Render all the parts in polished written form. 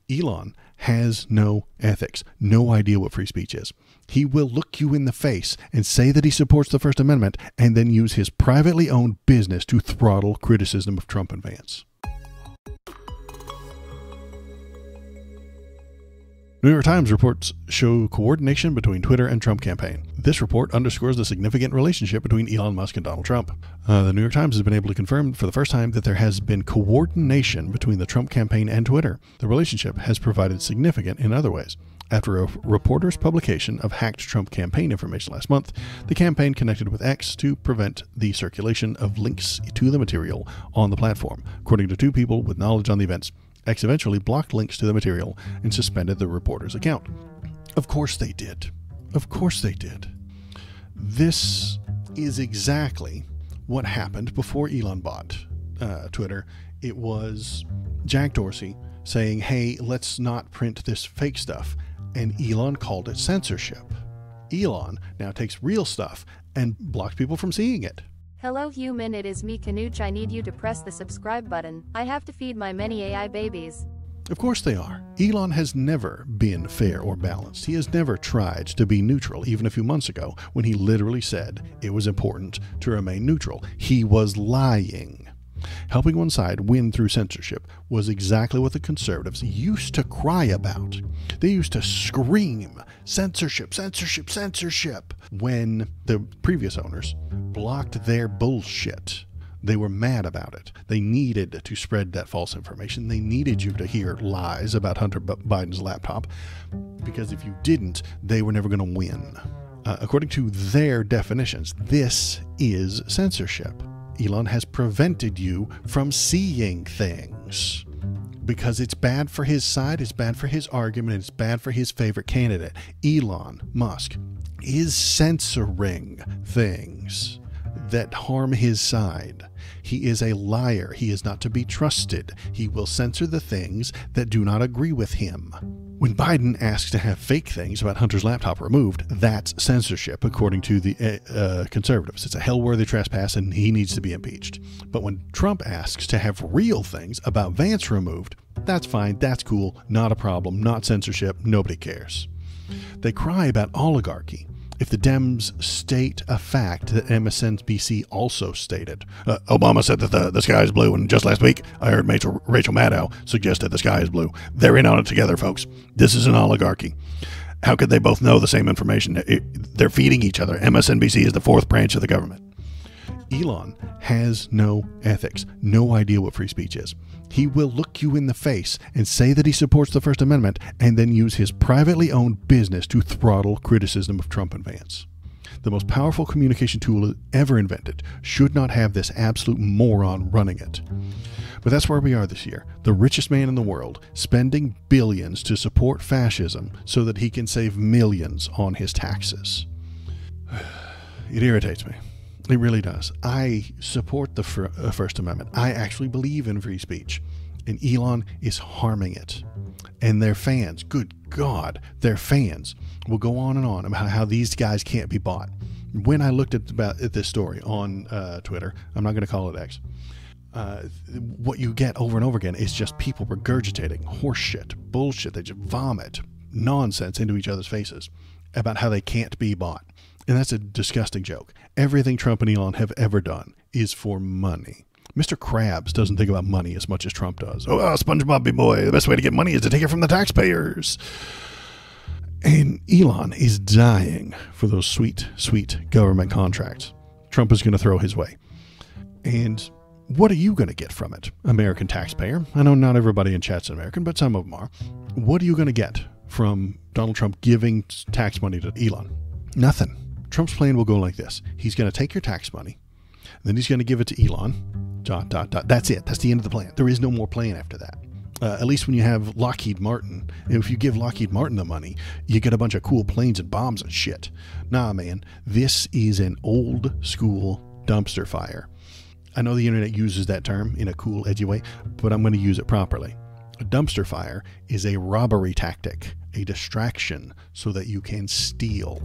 Elon has no ethics, no idea what free speech is. He will look you in the face and say that he supports the First Amendment and then use his privately owned business to throttle criticism of Trump and Vance. New York Times reports show coordination between Twitter and Trump campaign. This report underscores the significant relationship between Elon Musk and Donald Trump. The New York Times has been able to confirm for the first time that there has been coordination between the Trump campaign and Twitter. The relationship has provided significant in other ways. After a reporter's publication of hacked Trump campaign information last month, the campaign connected with X to prevent the circulation of links to the material on the platform, according to two people with knowledge on the events. X eventually blocked links to the material and suspended the reporter's account. Of course they did. Of course they did. This is exactly what happened before Elon bought Twitter. It was Jack Dorsey saying, hey, let's not print this fake stuff. And Elon called it censorship. Elon now takes real stuff and blocks people from seeing it. Hello human, it is me Kanuch. I need you to press the subscribe button. I have to feed my many AI babies. Of course they are. Elon has never been fair or balanced. He has never tried to be neutral, even a few months ago when he literally said it was important to remain neutral. He was lying. Helping one side win through censorship was exactly what the conservatives used to cry about. They used to scream, censorship, censorship, censorship, when the previous owners blocked their bullshit. They were mad about it. They needed to spread that false information. They needed you to hear lies about Hunter Biden's laptop, because if you didn't, they were never going to win. According to their definitions, this is censorship. Elon has prevented you from seeing things because it's bad for his side, it's bad for his argument, it's bad for his favorite candidate. Elon Musk is censoring things that harm his side. He is a liar. He is not to be trusted. He will censor the things that do not agree with him. When Biden asks to have fake things about Hunter's laptop removed, that's censorship, according to the conservatives. It's a hell-worthy trespass, and he needs to be impeached. But when Trump asks to have real things about Vance removed, that's fine, that's cool, not a problem, not censorship, nobody cares. They cry about oligarchy. If the Dems state a fact that MSNBC also stated. Obama said that the sky is blue, and just last week I heard Rachel Maddow suggested the sky is blue. They're in on it together, folks. This is an oligarchy. How could they both know the same information? They're feeding each other. MSNBC is the fourth branch of the government. Elon has no ethics, no idea what free speech is. He will look you in the face and say that he supports the First Amendment and then use his privately owned business to throttle criticism of Trump and Vance. The most powerful communication tool ever invented should not have this absolute moron running it. But that's where we are this year. The richest man in the world spending billions to support fascism so that he can save millions on his taxes. It irritates me. It really does. I support the First Amendment. I actually believe in free speech. And Elon is harming it. And their fans, good God, their fans will go on and on about how these guys can't be bought. When I looked at this story on Twitter, I'm not going to call it X, what you get over and over again is just people regurgitating horseshit, bullshit. They just vomit nonsense into each other's faces about how they can't be bought. And that's a disgusting joke. Everything Trump and Elon have ever done is for money. Mr. Krabs doesn't think about money as much as Trump does. Oh, SpongeBob, big boy, the best way to get money is to take it from the taxpayers. And Elon is dying for those sweet, sweet government contracts Trump is going to throw his way. And what are you going to get from it, American taxpayer? I know not everybody in chat's American, but some of them are. What are you going to get from Donald Trump giving tax money to Elon? Nothing. Trump's plan will go like this. He's going to take your tax money, then he's going to give it to Elon, ... That's it. That's the end of the plan. There is no more plan after that. At least when you have Lockheed Martin, if you give Lockheed Martin the money, you get a bunch of cool planes and bombs and shit. Nah, man, this is an old school dumpster fire. I know the internet uses that term in a cool, edgy way, but I'm going to use it properly. A dumpster fire is a robbery tactic, a distraction so that you can steal.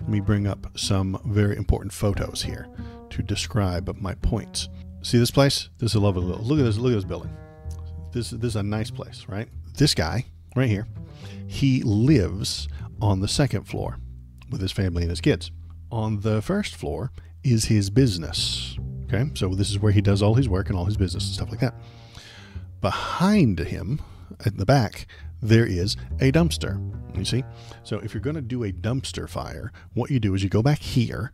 Let me bring up some very important photos here to describe my points. See this place? This is a lovely little, look at this building. This is a nice place, right? This guy right here, he lives on the second floor with his family and his kids. On the first floor is his business. Okay, so this is where he does all his work and all his business and stuff like that. Behind him, at the back, there is a dumpster. You see? So if you're going to do a dumpster fire, what you do is you go back here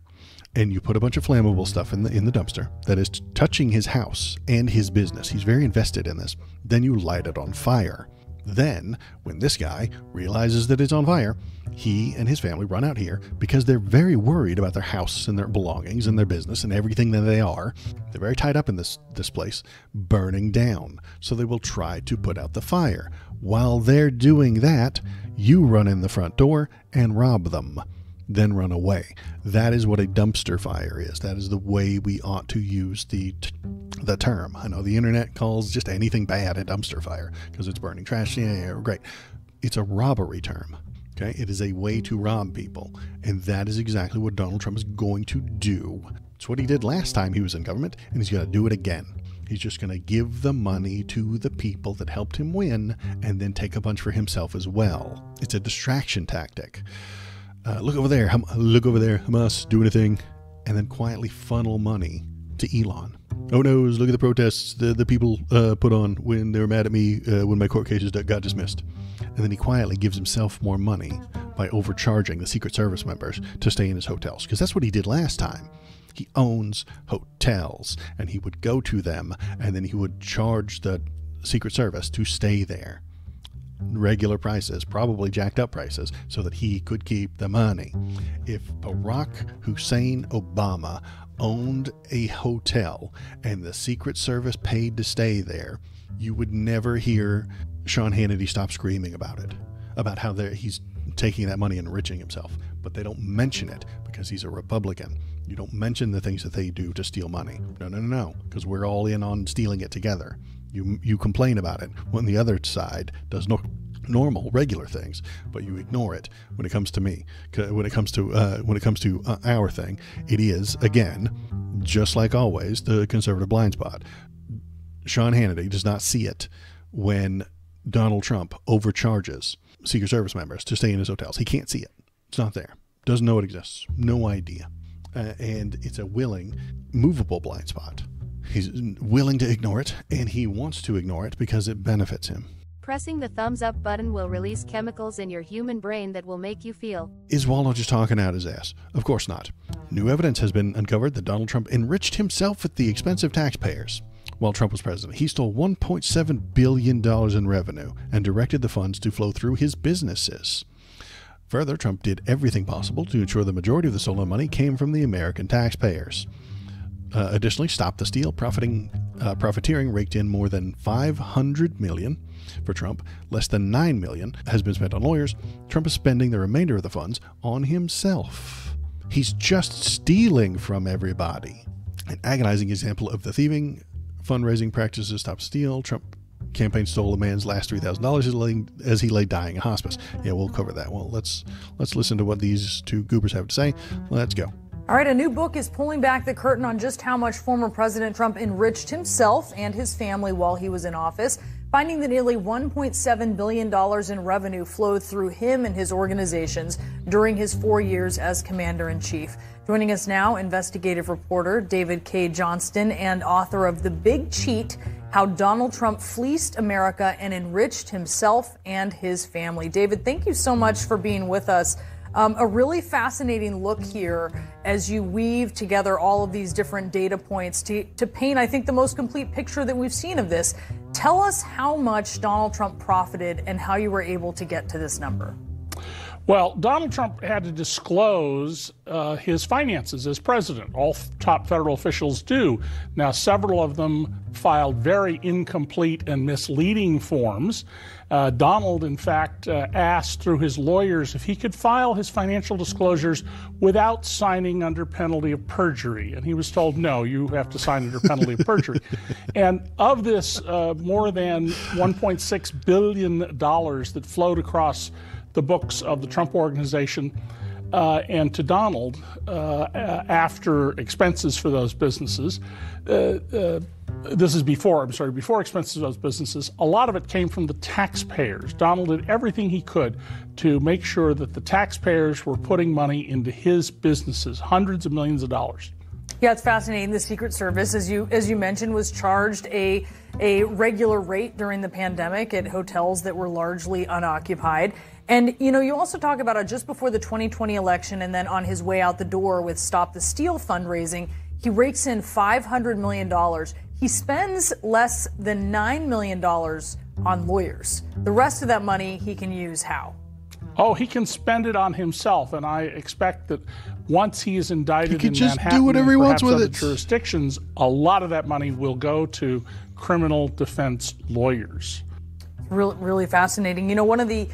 and you put a bunch of flammable stuff in the dumpster that is touching his house and his business. He's very invested in this. Then you light it on fire. Then, when this guy realizes that it's on fire, he and his family run out here because they're very worried about their house and their belongings and their business and everything that they are. They're very tied up in this place, burning down. So they will try to put out the fire. While they're doing that, you run in the front door and rob them, then run away. That is what a dumpster fire is. That is the way we ought to use the term. I know the internet calls just anything bad a dumpster fire because it's burning trash. Yeah, great. It's a robbery term. Okay, it is a way to rob people, and that is exactly what Donald Trump is going to do. It's what he did last time he was in government, and he's going to do it again. He's just going to give the money to the people that helped him win, and then take a bunch for himself as well. It's a distraction tactic. Look over there, Hamas, do anything, and then quietly funnel money to Elon. Oh no, look at the protests the people put on when they were mad at me when my court cases got dismissed. And then he quietly gives himself more money by overcharging the Secret Service members to stay in his hotels. Because that's what he did last time. He owns hotels, and he would go to them, and then he would charge the Secret Service to stay there. Regular prices, probably jacked up prices, so that he could keep the money. If Barack Hussein Obama owned a hotel and the Secret Service paid to stay there, you would never hear Sean Hannity stop screaming about it, about how he's taking that money and enriching himself. But they don't mention it because he's a Republican. You don't mention the things that they do to steal money. No, because we're all in on stealing it together. You complain about it when the other side does normal, regular things, but you ignore it when it comes to me. When it comes to our thing, it is, again, just like always, the conservative blind spot. Sean Hannity does not see it when Donald Trump overcharges Secret Service members to stay in his hotels. He can't see it. It's not there. Doesn't know it exists. No idea. And it's a willing, movable blind spot. He's willing to ignore it, and he wants to ignore it because it benefits him. Pressing the thumbs up button will release chemicals in your human brain that will make you feel. Is Waldo just talking out his ass? Of course not. New evidence has been uncovered that Donald Trump enriched himself at the expense of taxpayers. While Trump was president, he stole $1.7 billion in revenue and directed the funds to flow through his businesses. Further, Trump did everything possible to ensure the majority of the stolen money came from the American taxpayers. Additionally, Stop the Steal profiteering raked in more than $500 million for Trump. Less than $9 million has been spent on lawyers. Trump is spending the remainder of the funds on himself. He's just stealing from everybody. An agonizing example of the thieving fundraising practices Stop Steal. Trump campaign stole a man's last $3,000 as he lay dying in hospice. Yeah, we'll cover that. Well, let's listen to what these two goobers have to say. Let's go. All right, a new book is pulling back the curtain on just how much former President Trump enriched himself and his family while he was in office, finding that nearly $1.7 billion in revenue flowed through him and his organizations during his 4 years as Commander-in-Chief. Joining us now, investigative reporter David K. Johnston and author of The Big Cheat, How Donald Trump Fleeced America and Enriched Himself and His Family. David, thank you so much for being with us. A really fascinating look here as you weave together all of these different data points to paint, I think, the most complete picture that we've seen of this. Tell us how much Donald Trump profited and how you were able to get to this number. Well, Donald Trump had to disclose his finances as president. All top federal officials do. Now, several of them filed very incomplete and misleading forms. Donald, in fact, asked through his lawyers if he could file his financial disclosures without signing under penalty of perjury. And he was told, no, you have to sign under penalty of perjury. And of this more than $1.6 billion that flowed across the books of the Trump Organization and to Donald after expenses for those businesses, this is before expenses of those businesses, a lot of it came from the taxpayers. Donald did everything he could to make sure that the taxpayers were putting money into his businesses, hundreds of millions of dollars. Yeah, it's fascinating. The Secret Service, as you mentioned, was charged a regular rate during the pandemic at hotels that were largely unoccupied. And, you also talk about just before the 2020 election and then on his way out the door with Stop the Steal fundraising, he rakes in $500 million. He spends less than $9 million on lawyers. The rest of that money he can use how? Oh, he can spend it on himself, and I expect that once he is indicted in just Manhattan do whatever he wants with other it. jurisdictions, a lot of that money will go to criminal defense lawyers. Really fascinating. One of the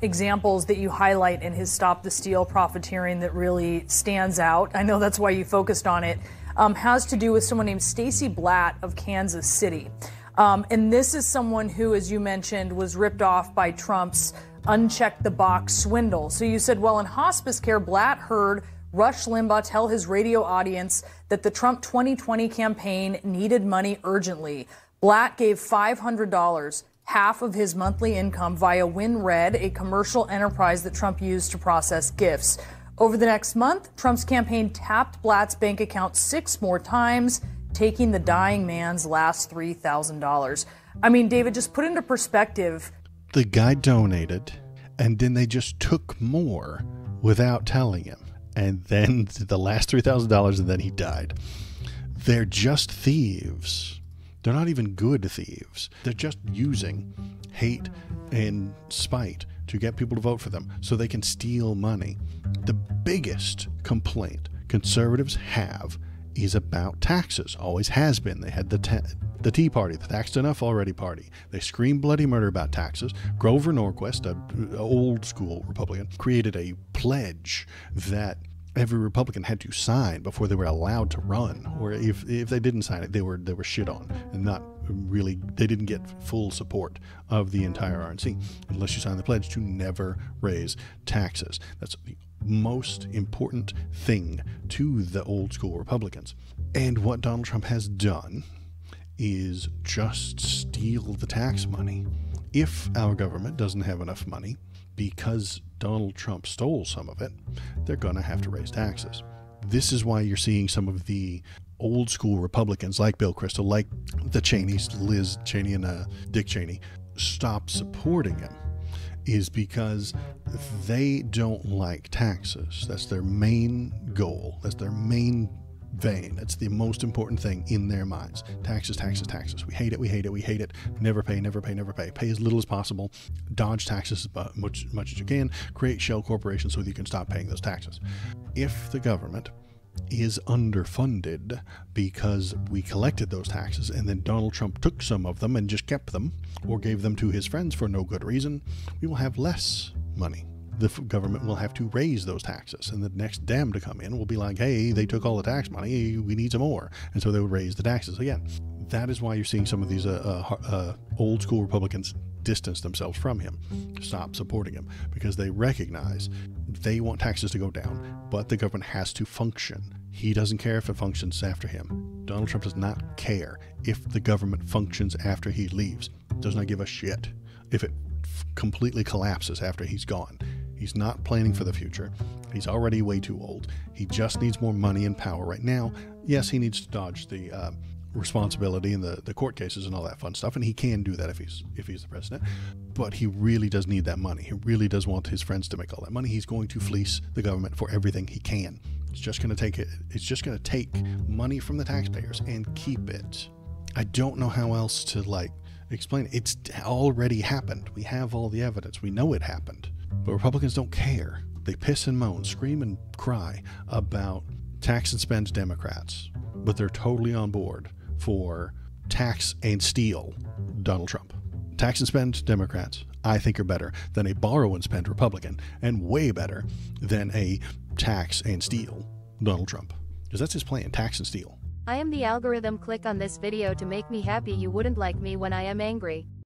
examples that you highlight in his Stop the Steal profiteering that really stands out, I know that's why you focused on it, has to do with someone named Stacey Blatt of Kansas City. And this is someone who, as you mentioned, was ripped off by Trump's unchecked the box swindle. So you said, well, in hospice care, Blatt heard Rush Limbaugh tell his radio audience that the Trump 2020 campaign needed money urgently. Blatt gave $500, half of his monthly income, via WinRed, a commercial enterprise that Trump used to process gifts. Over the next month, Trump's campaign tapped Blatt's bank account 6 more times, taking the dying man's last $3,000. I mean, David, just put into perspective. The guy donated, and then they just took more without telling him. And then the last $3,000, and then he died. They're just thieves. They're not even good thieves. They're just using hate and spite to get people to vote for them so they can steal money. The biggest complaint conservatives have is about taxes. Always has been. They had the Tea Party, the Taxed Enough Already Party. They screamed bloody murder about taxes. Grover Norquist, an old school Republican, created a pledge that every Republican had to sign before they were allowed to run, or if they didn't sign it, they were shit on, and not really, they didn't get full support of the entire RNC unless you sign the pledge to never raise taxes. That's the most important thing to the old school Republicans. And what Donald Trump has done is just steal the tax money. If our government doesn't have enough money because Donald Trump stole some of it, they're going to have to raise taxes. This is why you're seeing some of the old school Republicans like Bill Kristol, like the Cheneys, Liz Cheney and Dick Cheney, stop supporting him, is because they don't like taxes. That's their main goal. That's their main vein. That's the most important thing in their minds. Taxes, taxes, taxes. We hate it, we hate it, we hate it. Never pay, never pay, never pay. Pay as little as possible. Dodge taxes as much as you can. Create shell corporations so that you can stop paying those taxes. If the government is underfunded because we collected those taxes and then Donald Trump took some of them and just kept them or gave them to his friends for no good reason, we will have less money. The government will have to raise those taxes, and the next Dem to come in will be like, hey, they took all the tax money, we need some more. And so they would raise the taxes again. That is why you're seeing some of these old school Republicans distance themselves from him, stop supporting him, because they recognize they want taxes to go down, but the government has to function. He doesn't care if it functions after him. Donald Trump does not care if the government functions after he leaves. Does not give a shit if it completely collapses after he's gone. He's not planning for the future. He's already way too old. He just needs more money and power right now. Yes, he needs to dodge the responsibility and the court cases and all that fun stuff, and he can do that if he's the president. But he really does need that money. He really does want his friends to make all that money. He's going to fleece the government for everything he can. It's just going to take it. It's just going to take money from the taxpayers and keep it. I don't know how else to explain it. It's already happened. We have all the evidence. We know it happened. But Republicans don't care. They piss and moan, scream and cry about tax and spend Democrats, but they're totally on board for tax and steal Donald Trump. Tax and spend Democrats, I think, are better than a borrow and spend Republican, and way better than a tax and steal Donald Trump. Because that's his plan, tax and steal. I am the algorithm. Click on this video to make me happy. You wouldn't like me when I am angry.